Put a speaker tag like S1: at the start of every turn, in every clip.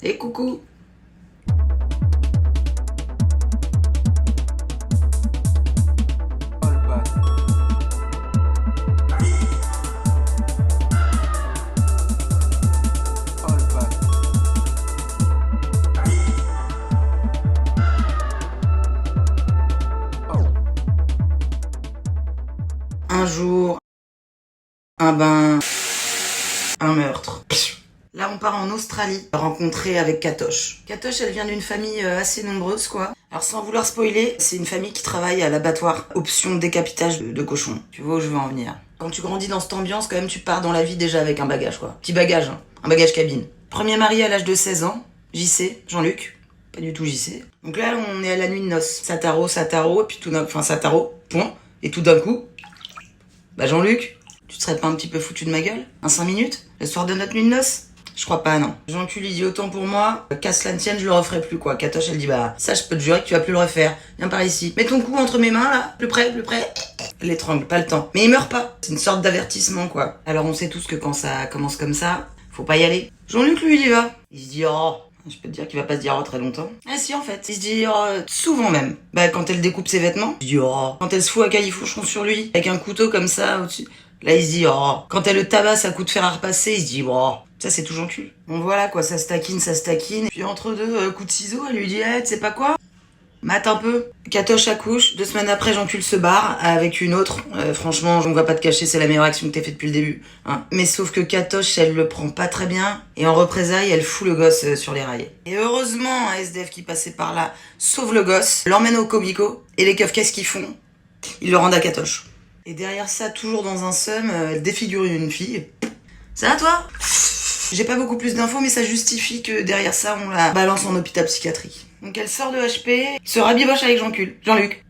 S1: Et coucou. Un jour, un bain, un meurtre. Là, on part en Australie, rencontrer avec Katoche. Katoche, elle vient d'une famille assez nombreuse, quoi. Alors, sans vouloir spoiler, c'est une famille qui travaille à l'abattoir, option décapitage de cochons. Tu vois où je veux en venir. Quand tu grandis dans cette ambiance, quand même, tu pars dans la vie déjà avec un bagage, quoi. Petit bagage, hein. Un bagage cabine. Premier mari à l'âge de 16 ans, JC, Jean-Luc. Pas du tout JC. Donc là, on est à la nuit de noces. Sataro, et puis tout d'un coup, enfin, Sataro, point. Et tout d'un coup, bah Jean-Luc, tu te serais pas un petit peu foutu de ma gueule? Un 5 minutes? Le soir de notre nuit de noces? Je crois pas, non. Jean-Cul, il dit autant pour moi, casse la tienne, je le referai plus, quoi. Katoche, elle dit, bah, ça, je peux te jurer que tu vas plus le refaire. Viens par ici. Mets ton cou entre mes mains, là. Plus près. Elle l'étrangle, pas le temps. Mais il meurt pas. C'est une sorte d'avertissement, quoi. Alors, on sait tous que quand ça commence comme ça, faut pas y aller. Jean-Luc, lui, il y va. Il se dit, oh, je peux te dire qu'il va pas se dire oh très longtemps. Ah si, en fait. Il se dit oh, souvent même. Bah, quand elle découpe ses vêtements, il se dit oh. Quand elle se fout à califourchon sur lui, avec un couteau comme ça au-dessus, là, il se dit oh. Quand elle le tabasse à coups de fer à repasser, il se dit oh. Ça, c'est tout Jean-Cul. Bon, voilà, quoi, ça se taquine. Puis entre deux coups de ciseaux, elle lui dit tu sais pas quoi? Mate un peu. Katoche accouche. 2 semaines après, Jean-Cul se barre avec une autre. Franchement, on va pas te cacher, c'est la meilleure action que t'aies fait depuis le début. Hein. Mais sauf que Katoche, elle le prend pas très bien. Et en représailles, elle fout le gosse sur les rails. Et heureusement, un SDF qui passait par là sauve le gosse, l'emmène au comico. Et les keufs, qu'est-ce qu'ils font? Ils le rendent à Katoche. Et derrière ça, toujours dans un seum, elle défigure une fille. Ça va, toi? J'ai pas beaucoup plus d'infos, mais ça justifie que derrière ça, on la balance en hôpital psychiatrique. Donc elle sort de HP, se rabiboche avec Jean-Luc.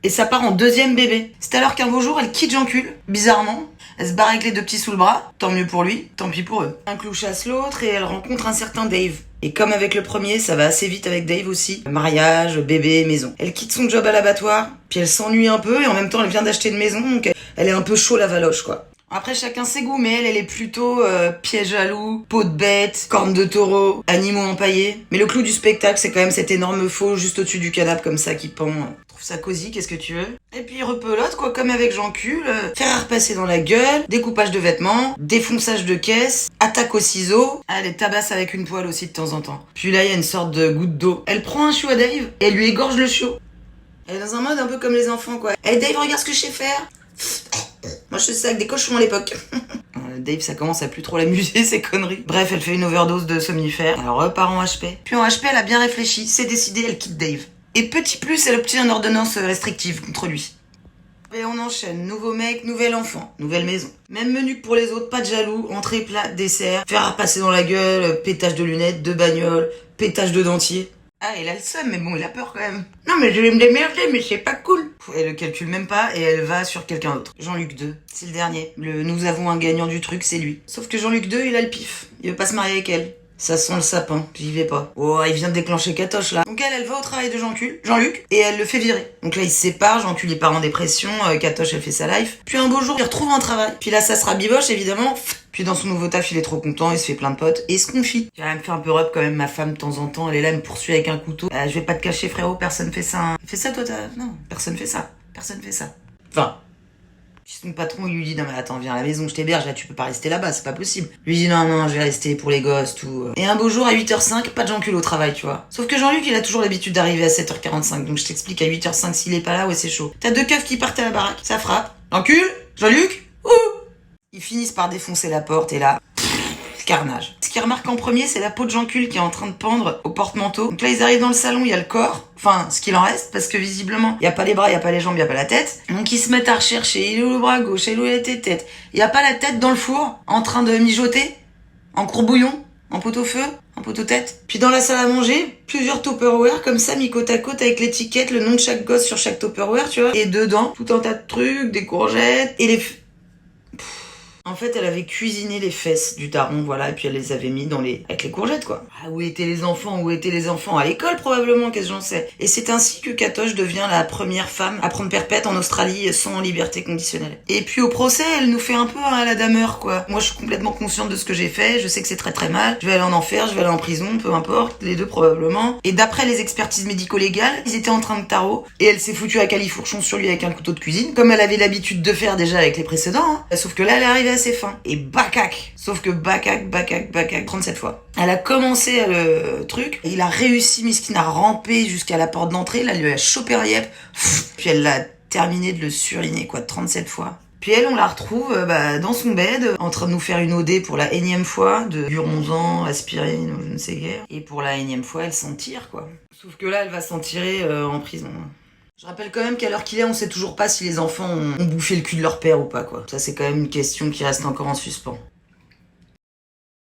S1: Et ça part en 2e bébé. C'est alors qu'un beau jour, elle quitte Jean-Cul, bizarrement. Elle se barre avec les 2 petits sous le bras. Tant mieux pour lui, tant pis pour eux. Un clou chasse l'autre et elle rencontre un certain Dave. Et comme avec le premier, ça va assez vite avec Dave aussi. Mariage, bébé, maison. Elle quitte son job à l'abattoir, puis elle s'ennuie un peu et en même temps elle vient d'acheter une maison, donc elle est un peu chaud la valoche, quoi. Après, chacun ses goûts, mais elle est plutôt piège à loup, peau de bête, corne de taureau, animaux empaillés. Mais le clou du spectacle, c'est quand même cet énorme faux juste au-dessus du canapé comme ça qui pend. Je trouve ça cosy, qu'est-ce que tu veux? Et puis repelote, quoi, comme avec Jean-Cul, fer à repasser dans la gueule, découpage de vêtements, défonçage de caisse, attaque au ciseau. Elle les tabasse avec une poêle aussi de temps en temps. Puis là, il y a une sorte de goutte d'eau. Elle prend un chiot à Dave et elle lui égorge le chiot. Elle est dans un mode un peu comme les enfants, quoi. Hey Dave, regarde ce que je sais faire. Moi je faisais ça avec des cochons à l'époque. Dave, ça commence à plus trop l'amuser, ces conneries. Bref, elle fait une overdose de somnifères. Elle repart en HP. Puis en HP, elle a bien réfléchi, c'est décidé, elle quitte Dave. Et petit plus, elle obtient une ordonnance restrictive contre lui. Et on enchaîne, nouveau mec, nouvel enfant, nouvelle maison. Même menu que pour les autres, pas de jaloux, entrée, plat, dessert, fer à passer dans la gueule, pétage de lunettes, de bagnole, pétage de dentier. Ah, il a le seum, mais bon, il a peur quand même. Non, mais je vais me démerder, mais c'est pas cool. Elle le calcule même pas et elle va sur quelqu'un d'autre. Jean-Luc 2, c'est le dernier. Nous avons un gagnant du truc, c'est lui. Sauf que Jean-Luc 2, il a le pif. Il veut pas se marier avec elle. Ça sent le sapin, j'y vais pas. Oh, il vient de déclencher Katoche là. Donc elle va au travail de Jean-Luc, et elle le fait virer. Donc là, ils se séparent, Jean-Luc il part en dépression, Katoche elle fait sa life. Puis un beau jour, il retrouve un travail. Puis là, ça se rabiboche évidemment. Puis dans son nouveau taf, il est trop content, il se fait plein de potes, et il se confie. Elle me fait un peu rep quand même, ma femme de temps en temps, elle est là, elle me poursuit avec un couteau. Je vais pas te cacher frérot, personne fait ça. Hein. Fais ça toi, non, personne fait ça. Enfin... Puis son patron, il lui dit, non mais attends, viens à la maison, je t'héberge, là tu peux pas rester là-bas, c'est pas possible. Lui dit, non, je vais rester pour les gosses, tout. Et un beau jour, à 8h05, pas de Jean-Cul au travail, tu vois. Sauf que Jean-Luc, il a toujours l'habitude d'arriver à 7h45, donc je t'explique, à 8h05, s'il est pas là, ouais, c'est chaud. T'as 2 keufs qui partent à la baraque, ça frappe. Jean-Cul, Jean-Luc, ouh. Ils finissent par défoncer la porte, et là... carnage. Ce qu'ils remarquent en premier, c'est la peau de Jean-Cul qui est en train de pendre au porte-manteau. Donc là, ils arrivent dans le salon, il y a le corps, enfin, ce qu'il en reste, parce que visiblement, il y a pas les bras, il y a pas les jambes, il y a pas la tête. Donc ils se mettent à rechercher, il est où le bras gauche, il est où la tête, il y a pas la tête dans le four, en train de mijoter, en courbouillon, en pot-au-feu, en pot-au-tête. Puis dans la salle à manger, plusieurs Tupperware comme ça, mis côte à côte avec l'étiquette, le nom de chaque gosse sur chaque Tupperware, tu vois. Et dedans, tout un tas de trucs, des courgettes, et les... En fait, elle avait cuisiné les fesses du daron, voilà, et puis elle les avait mis avec les courgettes, quoi. Ah, où étaient les enfants? Où étaient les enfants? À l'école, probablement, qu'est-ce que j'en sais. Et c'est ainsi que Katoche devient la première femme à prendre perpète en Australie sans liberté conditionnelle. Et puis au procès, elle nous fait un peu à la Dahmer, quoi. Moi, je suis complètement consciente de ce que j'ai fait, je sais que c'est très très mal, je vais aller en enfer, je vais aller en prison, peu importe, les deux probablement. Et d'après les expertises médico-légales, ils étaient en train de tarot, et elle s'est foutue à califourchon sur lui avec un couteau de cuisine, comme elle avait l'habitude de faire déjà avec les précédents, hein. Sauf que là, elle est arrivée à ses fins. Et bacac. Sauf que bacac, 37 fois. Elle a commencé le truc, et il a réussi, miskin, à ramper jusqu'à la porte d'entrée, là, elle lui a chopé un yep, puis elle l'a terminé de le surligner, quoi, 37 fois. Puis elle, on la retrouve dans son bed, en train de nous faire une OD pour la énième fois, de Buronzan, aspirine, ou je ne sais guère. Et pour la énième fois, elle s'en tire, quoi. Sauf que là, elle va s'en tirer en prison. Je rappelle quand même qu'à l'heure qu'il est, on sait toujours pas si les enfants ont bouffé le cul de leur père ou pas, quoi. Ça, c'est quand même une question qui reste encore en suspens.